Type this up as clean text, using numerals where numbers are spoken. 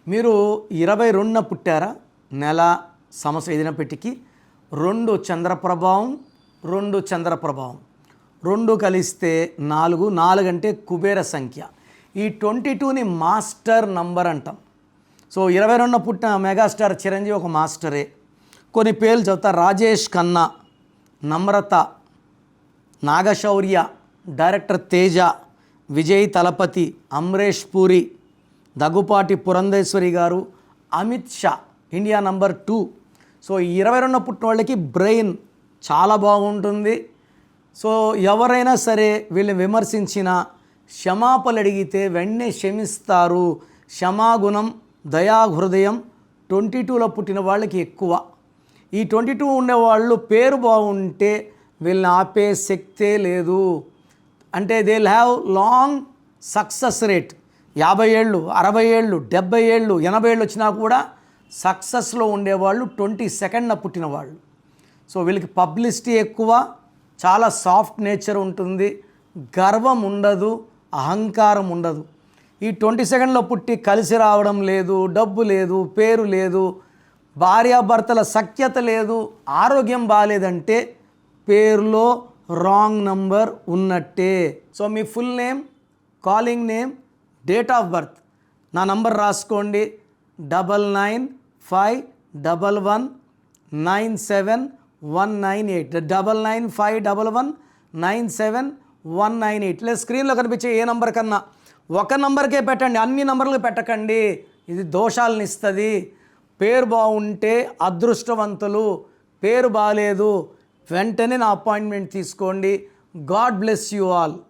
మీరు 22న పుట్టారా? నెల సంవత్సరం ఏదైనా పెట్టికి 2 చంద్రప్రభావం 2 చంద్రప్రభావం 2 కలిస్తే 4, 4 అంటే కుబేర సంఖ్య. ఈ 22ని మాస్టర్ నంబర్ అంటాం. సో 22న పుట్టిన మెగాస్టార్ చిరంజీవి ఒక మాస్టరే. కొన్ని పేర్లు చెప్తా: రాజేష్ ఖన్నా, నమ్రత, నాగశౌర్య, డైరెక్టర్ తేజ, విజయ్ తలపతి, అమరేష్ పూరి, దగ్గుపాటి పురంధేశ్వరి గారు, Amit Shah, India number 2. So 22న పుట్టిన వాళ్ళకి బ్రెయిన్ చాలా బాగుంటుంది. సో ఎవరైనా సరే వీళ్ళని విమర్శించిన క్షమాపణలు అడిగితే వెంటనే క్షమిస్తారు. క్షమాగుణం, దయాహృదయం 22లో పుట్టిన వాళ్ళకి ఎక్కువ. ఈ 22 ఉండేవాళ్ళు పేరు బాగుంటే వీళ్ళని ఆపే శక్తే లేదు. అంటే they will have long success rate. 50 ఏళ్ళు, 60 ఏళ్ళు, 70 ఏళ్ళు, 80 ఏళ్ళు వచ్చినా కూడా సక్సెస్లో ఉండేవాళ్ళు 22న పుట్టిన వాళ్ళు. సో వీళ్ళకి పబ్లిసిటీ ఎక్కువ, చాలా సాఫ్ట్ నేచర్ ఉంటుంది, గర్వం ఉండదు, అహంకారం ఉండదు. ఈ 22లో పుట్టి కలిసి రావడం లేదు, డబ్బు లేదు, పేరు లేదు, భార్యాభర్తల సఖ్యత లేదు, ఆరోగ్యం బాగాలేదంటే పేరులో రాంగ్ నంబర్ ఉన్నట్టే. So me full name, calling name, date of birth, నా నంబర్ రాసుకోండి: 9951197198 9951197198. లేదా స్క్రీన్లో కనిపించే ఏ నంబర్ కన్నా ఒక నంబర్కే పెట్టండి, అన్ని నంబర్లు పెట్టకండి. ఇది దోషాలను ఇస్తుంది. పేరు బాగుంటే అదృష్టవంతులు, పేరు బాగాలేదు వెంటనే నా అపాయింట్మెంట్ తీసుకోండి. God bless you all.